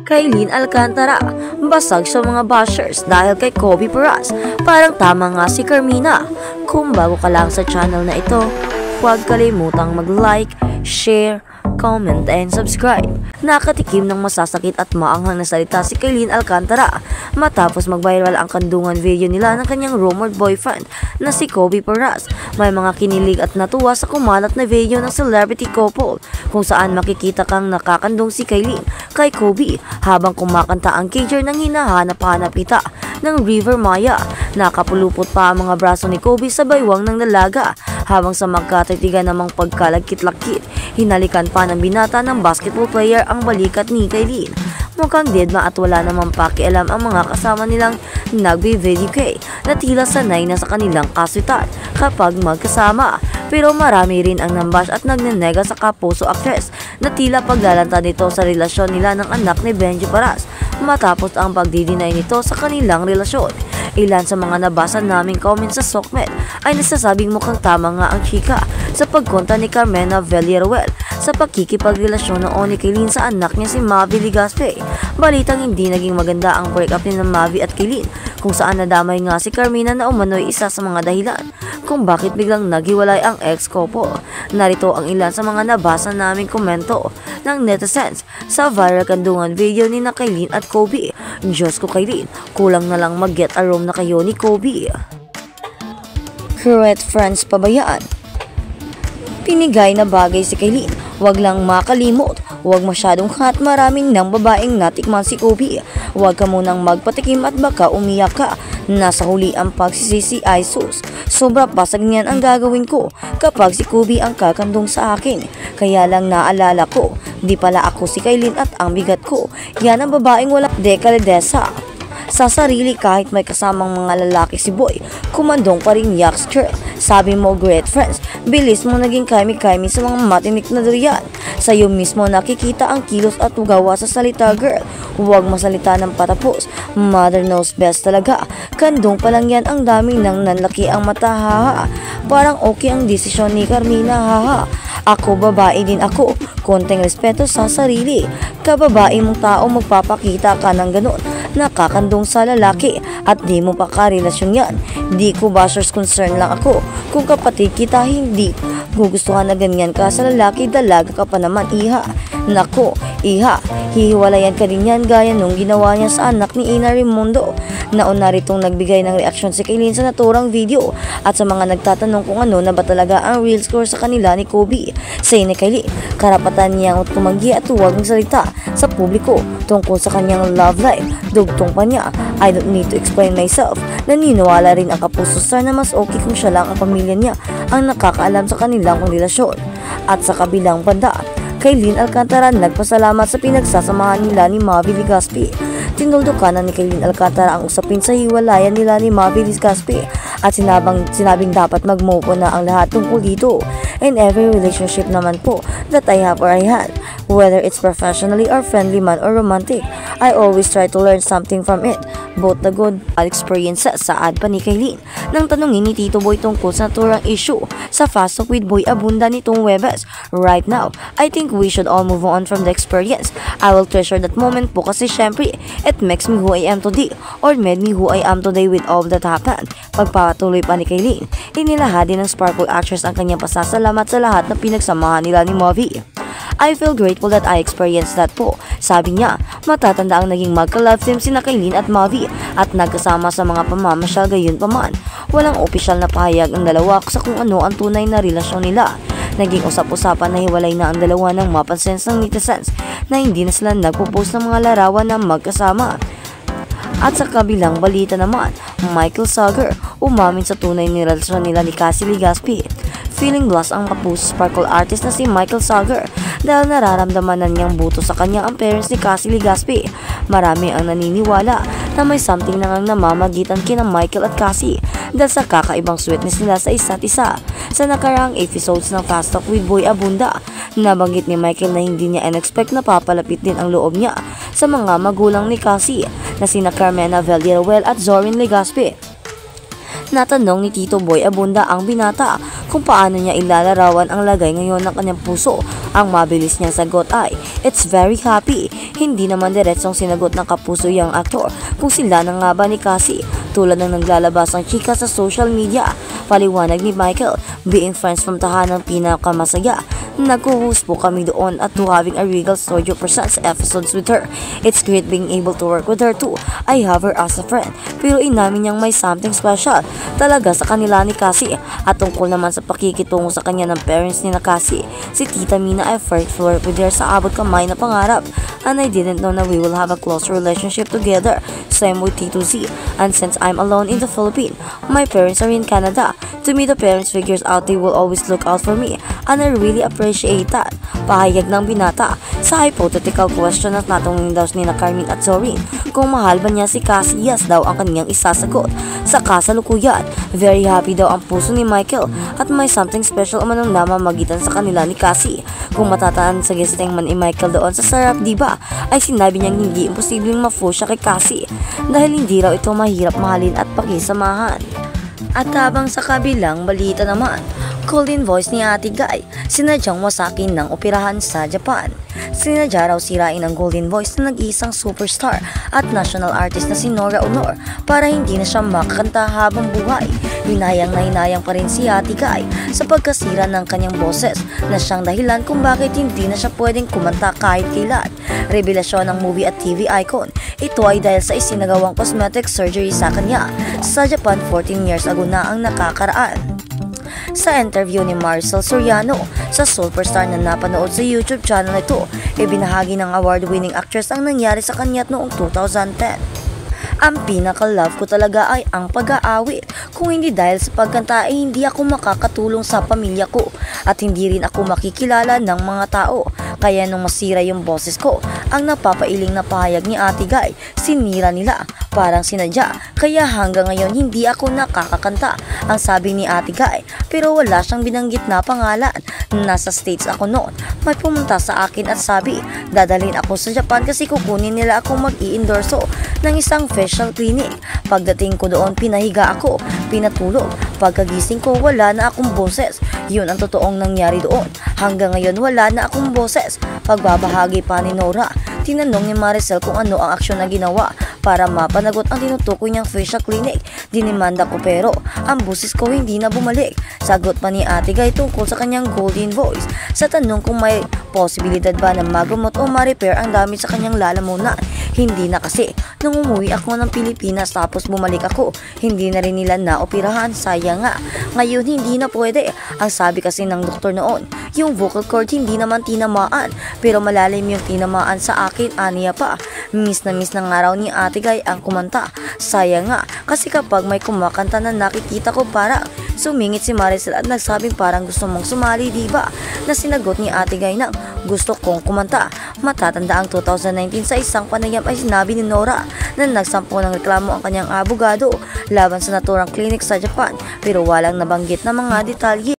Kailin Alcantara, basag sa mga bashers dahil kay Kobe Paras. Parang tama nga si Carmina. Kung bago ka lang sa channel na ito, huwag kalimutang mag-like, share, comment, and subscribe. Nakatikim ng masasakit at maanghang na salita si Kailin Alcantara matapos mag-viral ang kandungan video nila ng kanyang rumored boyfriend na si Kobe Paras. May mga kinilig at natuwa sa kumalat na video ng celebrity couple kung saan makikita kang nakakandong si Kailin kay Kobe habang kumakanta ang cager ng hinahanap-hanap ita ng River Maya. Nakapulupot pa ang mga braso ni Kobe sa baywang ng dalaga habang sa magkatitigan namang pagkalagkit-lakit, hinalikan pa ng binata ng basketball player ang balikat ni Kailin. Mukhang deadma at wala namang pakialam ang mga kasama nilang nagbe-video kay na tila sanay na sa kanilang kasutan kapag magkasama. Pero marami rin ang nambash at nagnenega sa kapuso actress na tila paglalanta nito sa relasyon nila ng anak ni Benji Paras matapos ang pagdidinay nito sa kanilang relasyon. Ilan sa mga nabasa naming comments sa Sokmed ay nasasabing mukhang tama nga ang chika sa pagkonta ni Carmena Villarreal sa pagkikipagrelasyon noon ni Kailin sa anak niya si Mavi Legaspi. Balitang hindi naging maganda ang breakup ni Mavi at Kailin kung saan nadamay nga si Carmina na umano'y isa sa mga dahilan kung bakit biglang naghiwalay ang ex-couple. Narito ang ilan sa mga nabasa naming komento ng netizens sa viral kandungan video ni na Kailin at Kobe. Diyos ko Kailin, kulang na lang mag-get a room na kayo ni Kobe. Current friends pabayaan. Pinigay na bagay si Kailin, wag lang makalimot, wag masyadong hot, maraming ng babaeng natikman si Kobe. Wag ka munang magpatikim at baka umiyak ka. Nasa huli ang pagsisisi ay sus. Sobra pasag niyan ang gagawin ko kapag si Kobe ang kakandong sa akin. Kaya lang naalala ko, di pala ako si Kailin at ang bigat ko. Yan ang babaeng walang dekalidesa sa sarili kahit may kasamang mga lalaki si Boy. Kumandong pa rin yakster. Sabi mo great friends, bilis mo naging kaimi-kaimi sa mga matinik na durian. Sa'yo mismo nakikita ang kilos at ugawa sa salita girl. Huwag masalita ng patapos, mother knows best talaga. Kandong pa lang yan, ang daming nang nanlaki ang mata haha. Parang okay ang desisyon ni Carmina haha. Ako babae din ako, konting respeto sa sarili. Kababae mong tao magpapakita ka ng ganon, nakakandong sa lalaki at di mo pa karelasyon yan. Di ko bashers concern lang ako kung kapatid kita hindi gugustuhan na ganyan ka sa lalaki, dalaga ka pa naman iha. Nako, iha, hihiwalayan ka din yan gaya nung ginawa niya sa anak ni Ina Raimundo. Nauna ritong nagbigay ng reaksyon si Kailin sa naturang video at sa mga nagtatanong kung ano na ba talaga ang real score sa kanila ni Kobe. Say ni Kailin, karapatan niyang tumanggi at huwag magsalita sa publiko tungkol sa kanyang love life. Dugtong pa niya, I don't need to explain myself. Naniniwala rin ang kapuso star na mas okay kung siya lang ang pamilya niya ang nakakaalam sa kanilang relasyon. At sa kabilang banda, Kailin Alcantara nagpasalamat sa pinagsasamahan nila ni Mavi Legaspi. Tinuldukan ni Kailin Alcantara ang usapin sa hiwalayan nila ni Mavi Legaspi at sinabing dapat mag-move on na ang lahat tungkol dito. In every relationship naman po that I have or I had, whether it's professionally or friendly man or romantic, I always try to learn something from it, both the good experiences. Saad pa ni Kailin nang tanungin ni Tito Boy tungkol sa naturang issue sa Fast Talk with Boy Abunda nitong Webes. Right now, I think we should all move on from the experience. I will treasure that moment po kasi syempre, it makes me who I am today or made me who I am today with all that happened. Pagpatuloy pa ni Kailin, inilahad din ng Sparkle actress ang kanyang pasasalamat sa lahat na pinagsamahan nila ni Mavi. I feel grateful that I experienced that po. Sabi niya, matatanda ang naging magka-love team sina Kailin at Mavi at nagkasama sa mga pamamasyal, gayon pa man. Walang opisyal na pahayag ang dalawa sa kung ano ang tunay na relasyon nila. Naging usap-usapan na hiwalay na ang dalawa ng mapansin ng netizens na hindi na sila nagpo-post ng mga larawan na magkasama. At sa kabilang balita naman, Michael Sager umamin sa tunay na relasyon nila ni Cassie Legaspi. Feeling blessed ang kapuso Sparkle artist na si Michael Sager dahil nararamdaman na niyang buto sa kanya ang parents ni Cassie Legaspi. Marami ang naniniwala na may something na ngang namamagitan kina Michael at Cassie dahil sa kakaibang sweetness nila sa isa't isa. Sa nakaraang episodes ng Fast Talk with Boy Abunda, nabanggit ni Michael na hindi niya in-expect na papalapit din ang loob niya sa mga magulang ni Cassie na sina Carmena Villarreal at Zorin Legaspi. Natanong ni Tito Boy Abunda ang binata kung paano niya ilalarawan ang lagay ngayon ng kanyang puso. Ang mabilis niyang sagot ay, "It's very happy." Hindi naman diretsong sinagot ng kapuso yang aktor kung sila na nga ba ni Cassie, tulad ng naglalabas ang chika sa social media. Paliwanag ni Michael, "Being friends from tahanang pinakamasaya. Nag-host po kami doon at to having a Regal Studio Presents episodes with her. It's great being able to work with her too. I have her as a friend." Pero inamin niyang may something special talaga sa kanila ni Cassie. At tungkol naman sa pakikitungo sa kanya ng parents ni na Cassie, si Tita Mina ay first flirt with her sa abot kamay na pangarap. "And I didn't know na we will have a close relationship together. Same with Tito Z. And since I'm alone in the Philippines, my parents are in Canada. To me, the parents figures out they will always look out for me. And I really appreciate that." Pahayag ng binata sa hypothetical question at natanong daw ni na Carmen at Zorin kung mahal ba niya si Cassie. Yes daw ang kanyang isasagot. Sa kasalukuyan, very happy daw ang puso ni Michael at may something special umanong namamagitan sa kanila ni Cassie. Kung matataan sa guesting man ni Michael doon sa Sarap Diba, ay sinabi niyang hindi imposibleng ma-fall siya kay Cassie dahil hindi raw ito mahirap mahalin at pakisamahan. At habang sa kabilang balita naman, call-in voice ni Ate Guy, sinadyang wasakin ng operahan sa Japan. Sinadya raw sirain ang golden voice na nag-iisang superstar at national artist na si Nora Honor para hindi na siya makakanta habang buhay. Hinayang na hinayang pa rin si Ate Guy sa pagkasira ng kanyang boses na siyang dahilan kung bakit hindi na siya pwedeng kumanta kahit kailan. Revelasyon ng movie at TV icon, ito ay dahil sa isinagawang cosmetic surgery sa kanya sa Japan 14 years ago na ang nakakaraan. Sa interview ni Marcel Soriano sa Superstar na napanood sa YouTube channel nito, ibinahagi ng award-winning actress ang nangyari sa kanya noong 2010. "Ang pinaka-love ko talaga ay ang pag-aawit. Kung hindi dahil sa pagkanta ay hindi ako makakatulong sa pamilya ko at hindi rin ako makikilala ng mga tao. Kaya nung masira yung boses ko, ang napapailing na pahayag ni Ate Guy, sinira nila. Parang sinadya, kaya hanggang ngayon hindi ako nakakakanta," ang sabi ni Ate Guy. Pero wala siyang binanggit na pangalan. "Nasa States ako noon. May pumunta sa akin at sabi, dadalhin ako sa Japan kasi kukunin nila akong mag-i-endorso ng isang facial clinic. Pagdating ko doon, pinahiga ako, pinatulog. Pagkagising ko, wala na akong boses. Yun ang totoong nangyari doon. Hanggang ngayon, wala na akong boses." Pagbabahagi pa ni Nora, tinanong ni Maricel kung ano ang aksyon na ginawa para mapanagot ang tinutukoy niyang facial clinic. "Dinimanda ko pero ang boses ko hindi na bumalik." Sagot pa ni Ate Guy tungkol sa kanyang golden voice. Sa tanong kung may posibilidad ba na magamot o ma-repair ang damage sa kanyang lalamunan, "Hindi na kasi. Nung umuwi ako ng Pilipinas tapos bumalik ako, hindi na rin nila naoperahan. Sayang nga. Ngayon hindi na pwede." Ang sabi kasi ng doktor noon, yung vocal cord hindi naman tinamaan pero malalim yung tinamaan sa akin, aniya pa. Miss na nga raw ni Ate Guy ang kumanta. Sayang nga kasi kapag may kumakanta na nakikita ko parang sumingit si Maricel at nagsabing parang gusto mong sumali, diba? Na sinagot ni Ate Guy ng, "Gusto kong kumanta." Matatanda ang 2019 sa isang panayam ay sinabi ni Nora na nagsampo ng reklamo ang kanyang abogado laban sa naturang clinic sa Japan pero walang nabanggit na mga detalye.